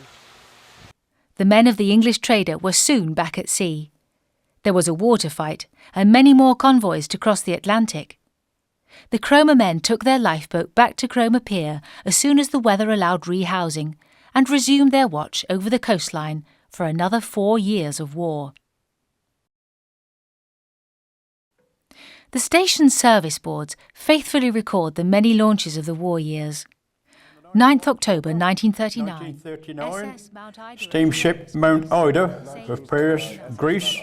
The men of the English trader were soon back at sea. There was a water fight and many more convoys to cross the Atlantic. The Cromer men took their lifeboat back to Cromer Pier as soon as the weather allowed rehousing and resumed their watch over the coastline for another 4 years of war. The station's service boards faithfully record the many launches of the war years. 9th October 1939. Steamship Mount Ida, repairs, Greece,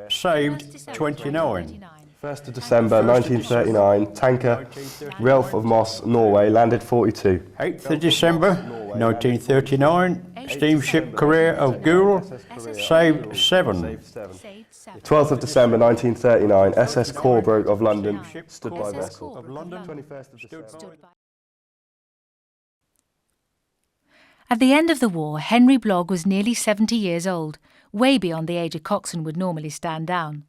saved 29. 1st of December 1939, tanker Ralph of Moss, Norway, landed 42. 8th of December 1939, steamship Career of Gould, saved 7. 12th of December 1939, SS Corbrook of London, stood by vessel. 21st of December. At the end of the war, Henry Blogg was nearly 70 years old, way beyond the age a coxswain would normally stand down.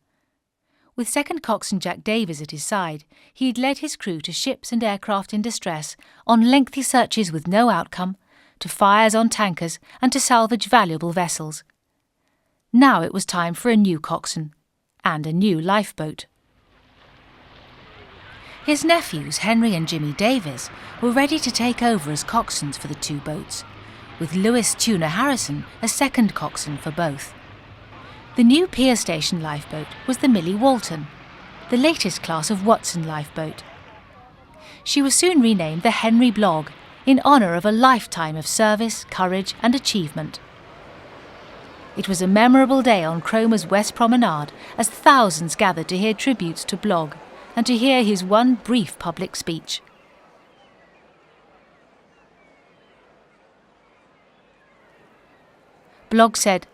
With second coxswain Jack Davies at his side, he had led his crew to ships and aircraft in distress, on lengthy searches with no outcome, to fires on tankers and to salvage valuable vessels. Now it was time for a new coxswain and a new lifeboat. His nephews, Henry and Jimmy Davies, were ready to take over as coxswains for the two boats, with Lewis Tuna Harrison as second coxswain for both. The new Pier Station lifeboat was the Millie Walton, the latest class of Watson lifeboat. She was soon renamed the Henry Blogg, in honour of a lifetime of service, courage and achievement. It was a memorable day on Cromer's West Promenade as thousands gathered to hear tributes to Blogg and to hear his one brief public speech. Blogg said,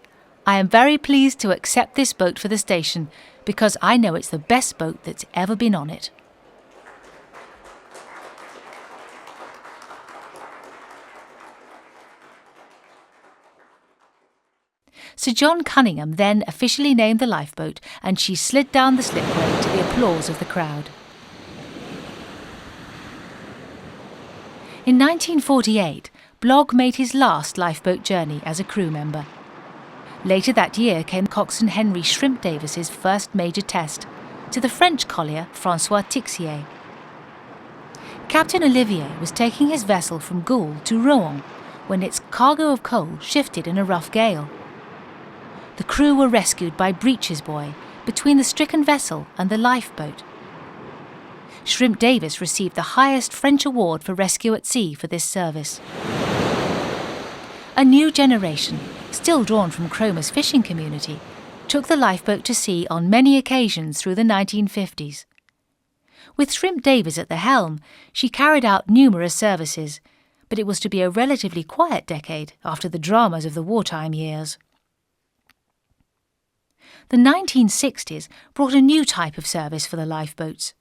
"I am very pleased to accept this boat for the station because I know it's the best boat that's ever been on it." Sir John Cunningham then officially named the lifeboat, and she slid down the slipway to the applause of the crowd. In 1948, Blogg made his last lifeboat journey as a crew member. Later that year came coxswain Henry Shrimp Davis's first major test, to the French collier Francois Tixier. Captain Olivier was taking his vessel from Goul to Rouen when its cargo of coal shifted in a rough gale. The crew were rescued by Breech's Buoy between the stricken vessel and the lifeboat. Shrimp Davis received the highest French award for rescue at sea for this service. A new generation, still drawn from Cromer's fishing community, took the lifeboat to sea on many occasions through the 1950s. With Shrimp Davis at the helm, she carried out numerous services, but it was to be a relatively quiet decade after the dramas of the wartime years. The 1960s brought a new type of service for the lifeboats.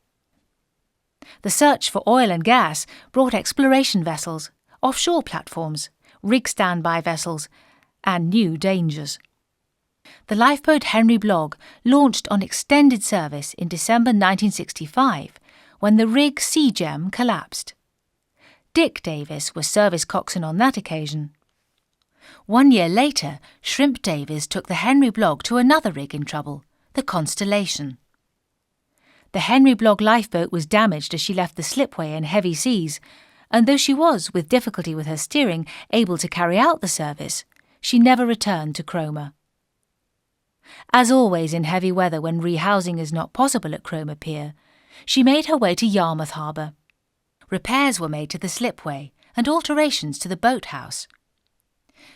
The search for oil and gas brought exploration vessels, offshore platforms, rig standby vessels, and new dangers. The lifeboat Henry Blogg launched on extended service in December 1965 when the rig Sea Gem collapsed. Dick Davis was service coxswain on that occasion. 1 year later, Shrimp Davis took the Henry Blogg to another rig in trouble, the Constellation. The Henry Blogg lifeboat was damaged as she left the slipway in heavy seas, and though she was, with difficulty with her steering, able to carry out the service, she never returned to Cromer. As always in heavy weather when rehousing is not possible at Cromer Pier, she made her way to Yarmouth Harbour. Repairs were made to the slipway and alterations to the boathouse.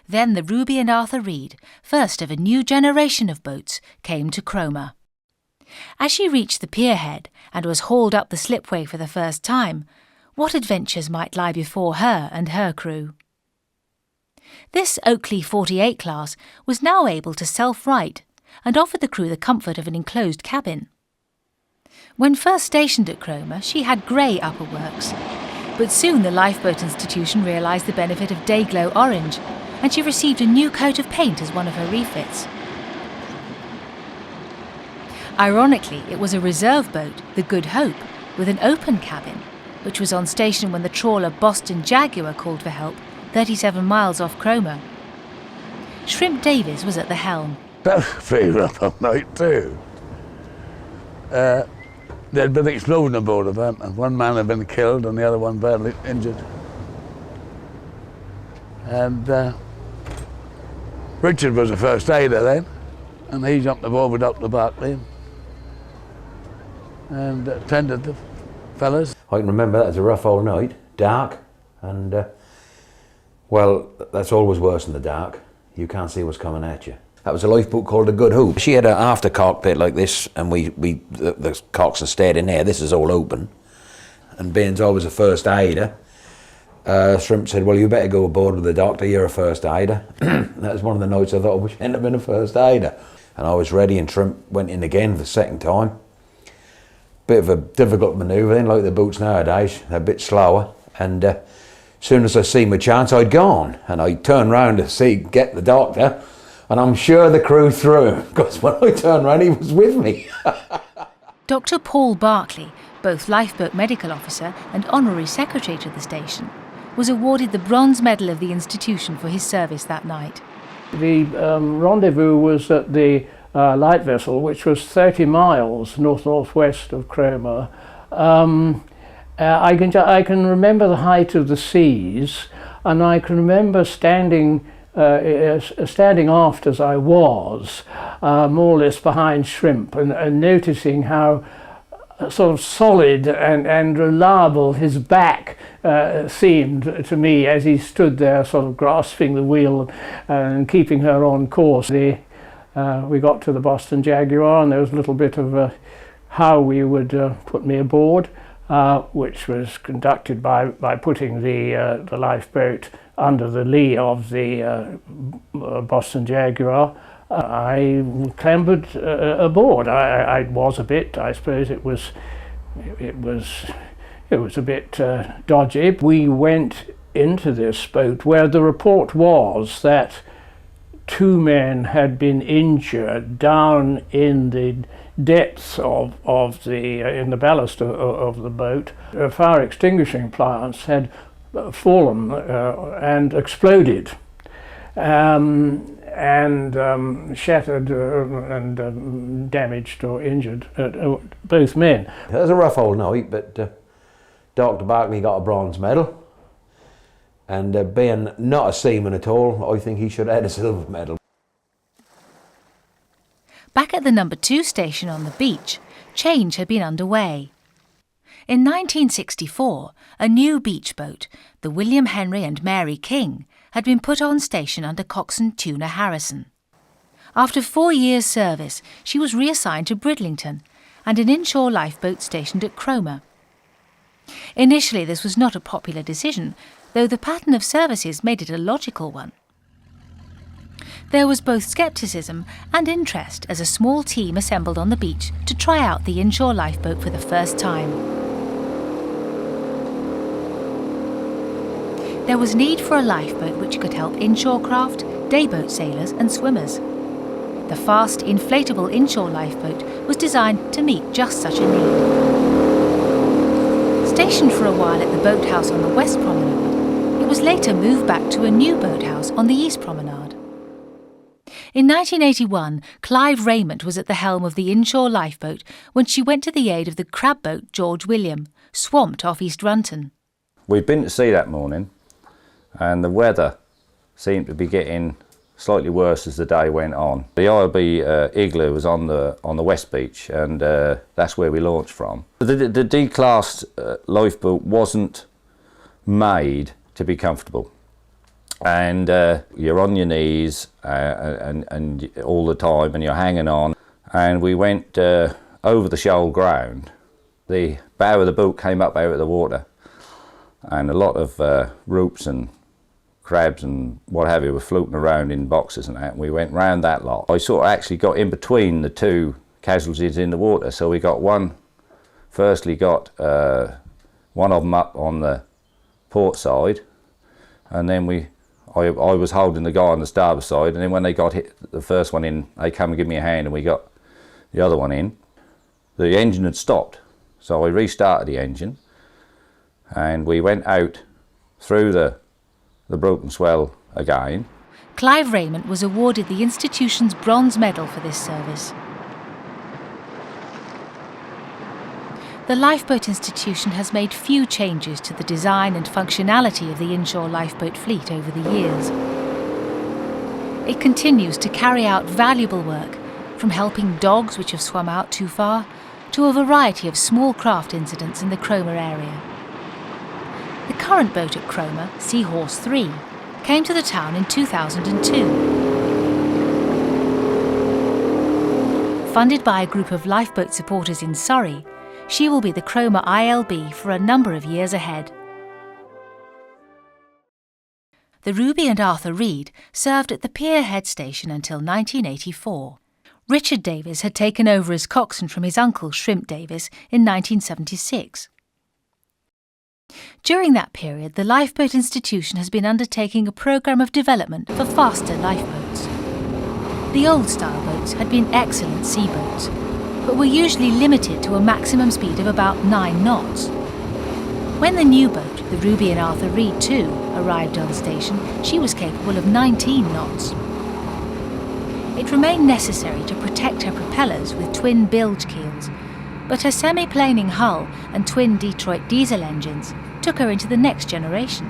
Then the Ruby and Arthur Reed, first of a new generation of boats, came to Cromer. As she reached the pierhead and was hauled up the slipway for the first time, what adventures might lie before her and her crew? This Oakley 48 class was now able to self-right and offered the crew the comfort of an enclosed cabin. When first stationed at Cromer, she had grey upperworks, but soon the Lifeboat Institution realised the benefit of day-glow orange, and she received a new coat of paint as one of her refits. Ironically, it was a reserve boat, the Good Hope, with an open cabin, which was on station when the trawler Boston Jaguar called for help 37 miles off Cromer. Shrimp Davis was at the helm. That was pretty rough on night too. There'd been an explosion aboard of them, and one man had been killed and the other one badly injured. And Richard was a first aider then, and he jumped aboard with Dr. Barclay and attended the fellas. I can remember that as a rough old night, dark, and well, that's always worse in the dark. You can't see what's coming at you. That was a lifeboat called the Good Hope. She had an after cockpit like this, and the coxswain stayed in there. This is all open, and being I was a first aider, Shrimp said, "Well, you better go aboard with the doctor. You're a first aider." That was one of the nights I thought I wish I'd have been a first aider, and I was ready. And Shrimp went in again for the second time. Bit of a difficult manoeuvre, then, like the boats nowadays. They're a bit slower, and as soon as I seen my chance, I'd gone, and I turned round to get the doctor. And I'm sure the crew threw him, because when I turned round, he was with me. Dr. Paul Barclay, both lifeboat medical officer and honorary secretary to the station, was awarded the Bronze Medal of the institution for his service that night. The rendezvous was at the light vessel, which was 30 miles north-northwest of Cromer. I can remember the height of the seas, and I can remember standing aft as I was, more or less behind Shrimp, and noticing how sort of solid and reliable his back seemed to me as he stood there sort of grasping the wheel and keeping her on course. We got to the Boston Jaguar, and there was a little bit of how we would put me aboard, which was conducted by putting the lifeboat under the lee of the Boston Jaguar. I clambered aboard. I was a bit, I suppose it was a bit dodgy. We went into this boat where the report was that 2 men had been injured down in the depths of the in the ballast of the boat. A fire extinguishing appliance had fallen and exploded, and shattered and damaged or injured both men. It was a rough old night, but Dr. Barkley got a bronze medal, and being not a seaman at all, I think he should have had a silver medal. Back at the No. 2 station on the beach, change had been underway. In 1964, a new beach boat, the William Henry and Mary King, had been put on station under coxswain Tuna Harrison. After 4 years' service, she was reassigned to Bridlington and an inshore lifeboat stationed at Cromer. Initially, this was not a popular decision, though the pattern of services made it a logical one. There was both scepticism and interest as a small team assembled on the beach to try out the inshore lifeboat for the first time. There was need for a lifeboat which could help inshore craft, dayboat sailors and swimmers. The fast, inflatable inshore lifeboat was designed to meet just such a need. Stationed for a while at the boathouse on the West Promenade, it was later moved back to a new boathouse on the East Promenade. In 1981, Clive Raymond was at the helm of the inshore lifeboat when she went to the aid of the crab boat George William, swamped off East Runton. We'd been to sea that morning, and the weather seemed to be getting slightly worse as the day went on. The ILB Igloo was on the West Beach, and that's where we launched from. The D-class lifeboat wasn't made to be comfortable, and you're on your knees and all the time, and you're hanging on. And we went over the shoal ground. The bow of the boat came up out of the water, and a lot of ropes and crabs and what have you were floating around in boxes and that, and we went round that lot. I sort of actually got in between the two casualties in the water, so we got one of them up on the port side, and then I was holding the guy on the starboard side, and then when they got hit, the first one in, they come and give me a hand, and we got the other one in. The engine had stopped, so I restarted the engine, and we went out through the broken swell again. Clive Raymond was awarded the institution's bronze medal for this service. The Lifeboat Institution has made few changes to the design and functionality of the inshore lifeboat fleet over the years. It continues to carry out valuable work, from helping dogs which have swum out too far, to a variety of small craft incidents in the Cromer area. The current boat at Cromer, Seahorse 3, came to the town in 2002. Funded by a group of lifeboat supporters in Surrey, she will be the Cromer ILB for a number of years ahead. The Ruby and Arthur Reed served at the Pier Head Station until 1984. Richard Davies had taken over as coxswain from his uncle Shrimp Davies in 1976. During that period, the Lifeboat Institution has been undertaking a programme of development for faster lifeboats. The old-style boats had been excellent sea boats, but were usually limited to a maximum speed of about 9 knots. When the new boat, the Ruby and Arthur Reed 2, arrived on station, she was capable of 19 knots. It remained necessary to protect her propellers with twin bilge keels, but her semi-planing hull and twin Detroit diesel engines took her into the next generation.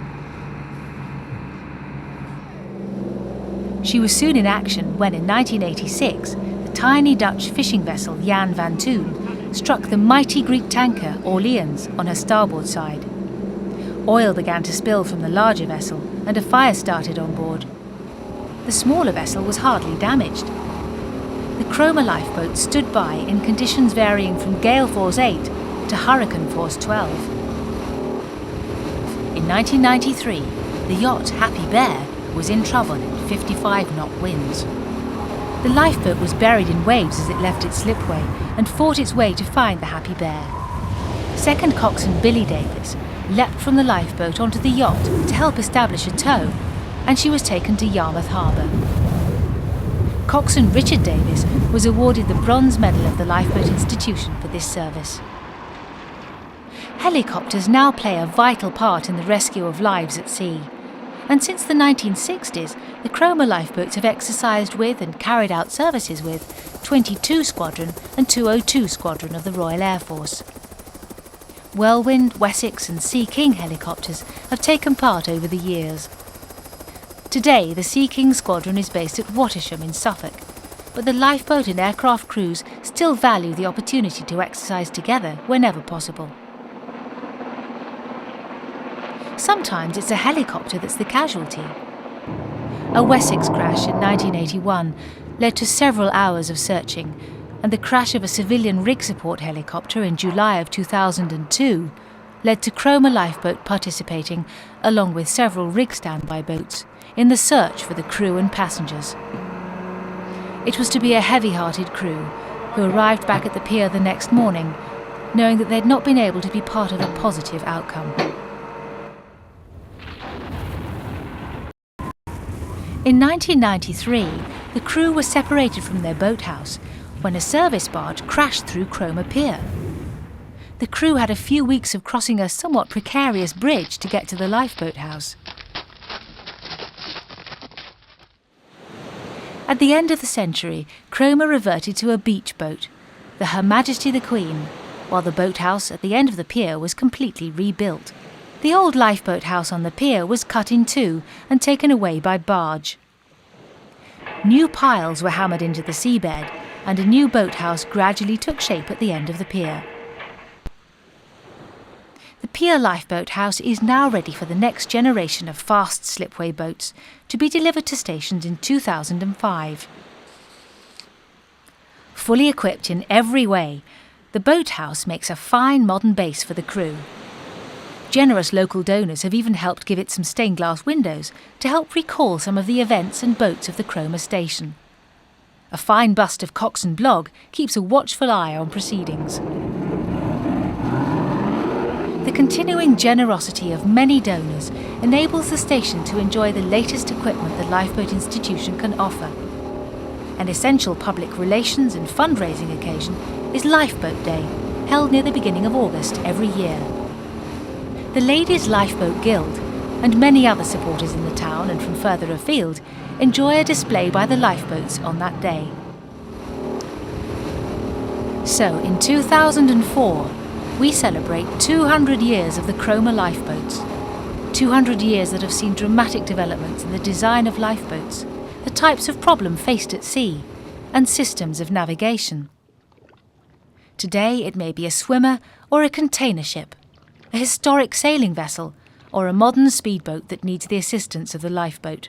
She was soon in action when, in 1986, the tiny Dutch fishing vessel Jan van Toen struck the mighty Greek tanker Orleans on her starboard side. Oil began to spill from the larger vessel, and a fire started on board. The smaller vessel was hardly damaged. The Cromer Lifeboat stood by in conditions varying from gale force 8 to hurricane force 12. In 1993, the yacht Happy Bear was in trouble in 55-knot winds. The lifeboat was buried in waves as it left its slipway and fought its way to find the Happy Bear. Second coxswain Billy Davis leapt from the lifeboat onto the yacht to help establish a tow, and she was taken to Yarmouth Harbour. Coxswain Richard Davis was awarded the Bronze Medal of the Lifeboat Institution for this service. Helicopters now play a vital part in the rescue of lives at sea, and since the 1960s, the Cromer Lifeboats have exercised with and carried out services with 22 Squadron and 202 Squadron of the Royal Air Force. Whirlwind, Wessex and Sea King helicopters have taken part over the years. Today, the Sea King Squadron is based at Wattisham in Suffolk, but the lifeboat and aircraft crews still value the opportunity to exercise together whenever possible. Sometimes it's a helicopter that's the casualty. A Wessex crash in 1981 led to several hours of searching, and the crash of a civilian rig support helicopter in July of 2002 led to Cromer Lifeboat participating, along with several rig standby boats, in the search for the crew and passengers. It was to be a heavy-hearted crew who arrived back at the pier the next morning, knowing that they'd not been able to be part of a positive outcome. In 1993, the crew were separated from their boathouse when a service barge crashed through Cromer Pier. The crew had a few weeks of crossing a somewhat precarious bridge to get to the lifeboat house. At the end of the century, Cromer reverted to a beach boat, the Her Majesty the Queen, while the boathouse at the end of the pier was completely rebuilt. The old lifeboat house on the pier was cut in two and taken away by barge. New piles were hammered into the seabed, and a new boathouse gradually took shape at the end of the pier. The pier lifeboat house is now ready for the next generation of fast slipway boats to be delivered to stations in 2005. Fully equipped in every way, the boathouse makes a fine modern base for the crew. Generous local donors have even helped give it some stained glass windows to help recall some of the events and boats of the Cromer station. A fine bust of Coxswain Blogg keeps a watchful eye on proceedings. The continuing generosity of many donors enables the station to enjoy the latest equipment the Lifeboat Institution can offer. An essential public relations and fundraising occasion is Lifeboat Day, held near the beginning of August every year. The Ladies' Lifeboat Guild and many other supporters in the town and from further afield enjoy a display by the lifeboats on that day. So, in 2004, we celebrate 200 years of the Cromer Lifeboats. 200 years that have seen dramatic developments in the design of lifeboats, the types of problem faced at sea, and systems of navigation. Today it may be a swimmer or a container ship, a historic sailing vessel, or a modern speedboat that needs the assistance of the lifeboat.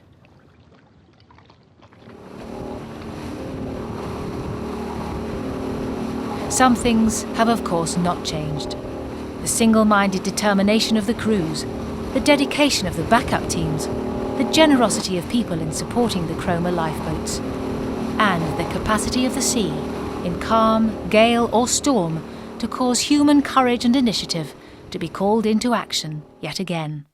Some things have of course not changed. The single-minded determination of the crews, the dedication of the backup teams, the generosity of people in supporting the Cromer lifeboats, and the capacity of the sea, in calm, gale or storm, to cause human courage and initiative to be called into action yet again.